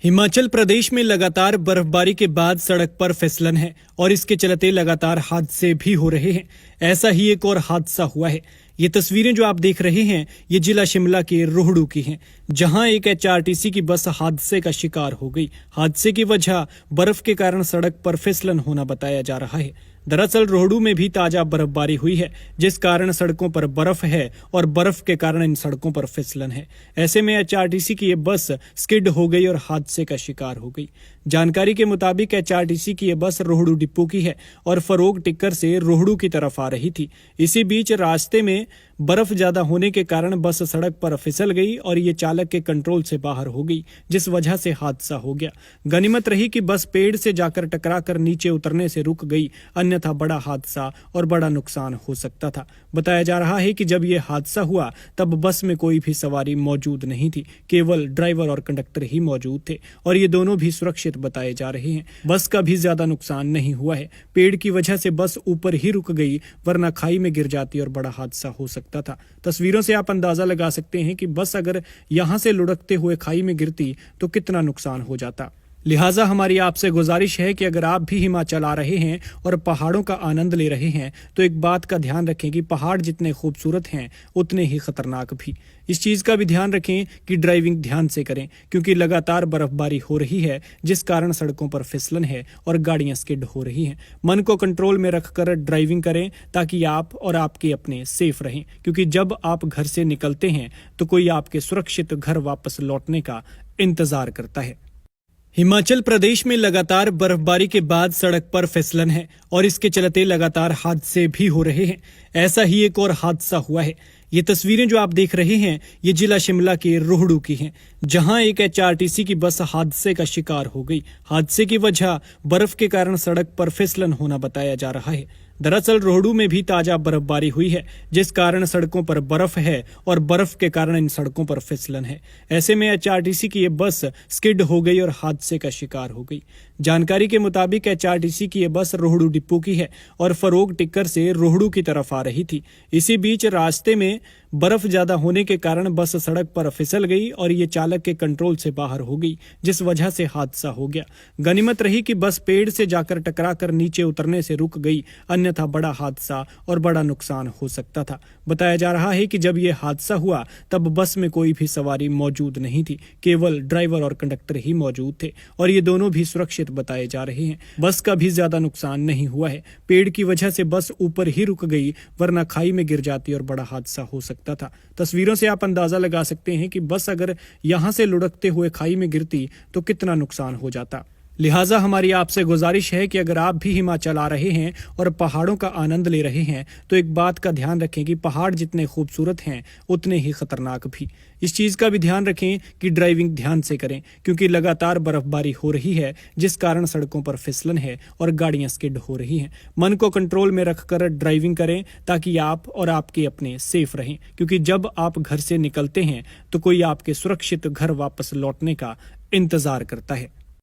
हिमाचल प्रदेश में लगातार बर्फबारी के बाद सड़क पर फिसलन है और इसके चलते लगातार हादसे भी हो रहे हैं। ऐसा ही एक और हादसा हुआ है। ये तस्वीरें जो आप देख रहे हैं ये जिला शिमला के रोहड़ू की हैं, जहां एक एचआरटीसी की बस हादसे का शिकार हो गई। हादसे की वजह बर्फ के कारण सड़क पर फिसलन होना बताया जा रहा है। दरअसल रोहड़ू में भी ताजा बर्फबारी हुई है, जिस कारण सड़कों पर बर्फ है और बर्फ के कारण इन सड़कों पर फिसलन है। ऐसे में एचआरटीसी की ये बस स्किड हो गई और हादसे का शिकार हो गई। जानकारी के मुताबिक एचआरटीसी की ये बस रोहड़ू डिपो की है और फरोग टिक्कर से रोहड़ू की तरफ आ रही थी। इसी बीच रास्ते में बर्फ ज्यादा होने के कारण बस सड़क पर फिसल गई और ये चालक के कंट्रोल से बाहर हो गई, जिस वजह से हादसा हो गया। गनीमत रही कि बस पेड़ से जाकर टकराकर नीचे उतरने से रुक गई, अन्यथा बड़ा हादसा और बड़ा नुकसान हो सकता था। बताया जा रहा है कि जब ये हादसा हुआ तब बस में कोई भी सवारी मौजूद नहीं थी, केवल ड्राइवर और कंडक्टर ही मौजूद थे और ये दोनों भी सुरक्षित बताए जा रहे हैं। बस का भी ज्यादा नुकसान नहीं हुआ है। पेड़ की वजह से बस ऊपर ही रुक गई, वरना खाई में गिर जाती और बड़ा हादसा हो सकता था। तस्वीरों से आप अंदाजा लगा सकते हैं कि बस अगर यहां से लुढ़कते हुए खाई में गिरती तो कितना नुकसान हो जाता। लिहाजा हमारी आपसे गुजारिश है कि अगर आप भी हिमाचल आ रहे हैं और पहाड़ों का आनंद ले रहे हैं तो एक बात का ध्यान रखें कि पहाड़ जितने खूबसूरत हैं उतने ही खतरनाक भी। इस चीज का भी ध्यान रखें कि ड्राइविंग ध्यान से करें, क्योंकि लगातार बर्फबारी हो रही है, जिस कारण सड़कों पर फिसलन है और गाड़ियां स्किड हो रही हैं। मन को कंट्रोल में रखकर ड्राइविंग करें ताकि आप और आपके अपने सेफ रहें, क्योंकि जब आप घर से निकलते हैं तो कोई आपके सुरक्षित घर वापस लौटने का इंतजार करता है। हिमाचल प्रदेश में लगातार बर्फबारी के बाद सड़क पर फिसलन है और इसके चलते लगातार हादसे भी हो रहे हैं। ऐसा ही एक और हादसा हुआ है। ये तस्वीरें जो आप देख रहे हैं ये जिला शिमला के रोहड़ू की हैं, जहां एक एचआरटीसी की बस हादसे का शिकार हो गई। हादसे की वजह बर्फ के कारण सड़क पर फिसलन होना बताया जा रहा है। दरअसल रोहड़ू में भी ताजा बर्फबारी हुई है, जिस कारण सड़कों पर बर्फ है और बर्फ के कारण इन सड़कों पर फिसलन है। ऐसे में एचआरटीसी की ये बस स्किड हो गई और हादसे का शिकार हो गई। जानकारी के मुताबिक एचआरटीसी की ये बस रोहड़ू डिपो की है और फरोग टिक्कर से रोहड़ू की तरफ आ रही थी। इसी बीच रास्ते में बर्फ ज्यादा होने के कारण बस सड़क पर फिसल गई और ये चालक के कंट्रोल से बाहर हो गई, जिस वजह से हादसा हो गया। गनीमत रही कि बस पेड़ से जाकर टकराकर नीचे उतरने से रुक गई, अन्यथा बड़ा हादसा और बड़ा नुकसान हो सकता था। बताया जा रहा है कि जब ये हादसा हुआ तब बस में कोई भी सवारी मौजूद नहीं थी, केवल ड्राइवर और कंडक्टर ही मौजूद थे और ये दोनों भी सुरक्षित बताए जा रहे हैं। बस का भी ज्यादा नुकसान नहीं हुआ है। पेड़ की वजह से बस ऊपर ही रुक गई, वरना खाई में गिर जाती और बड़ा हादसा हो सकता था। तस्वीरों से आप अंदाजा लगा सकते हैं कि बस अगर यहां से लुढ़कते हुए खाई में गिरती तो कितना नुकसान हो जाता। लिहाजा हमारी आपसे गुजारिश है कि अगर आप भी हिमाचल आ रहे हैं और पहाड़ों का आनंद ले रहे हैं तो एक बात का ध्यान रखें कि पहाड़ जितने खूबसूरत हैं उतने ही खतरनाक भी। इस चीज का भी ध्यान रखें कि ड्राइविंग ध्यान से करें, क्योंकि लगातार बर्फबारी हो रही है, जिस कारण सड़कों पर फिसलन है और गाड़ियां स्किड हो रही हैं। मन को कंट्रोल में रखकर ड्राइविंग करें ताकि आप और आपके अपने सेफ रहें, क्योंकि जब आप घर से निकलते हैं तो कोई आपके सुरक्षित घर वापस लौटने का इंतजार करता है।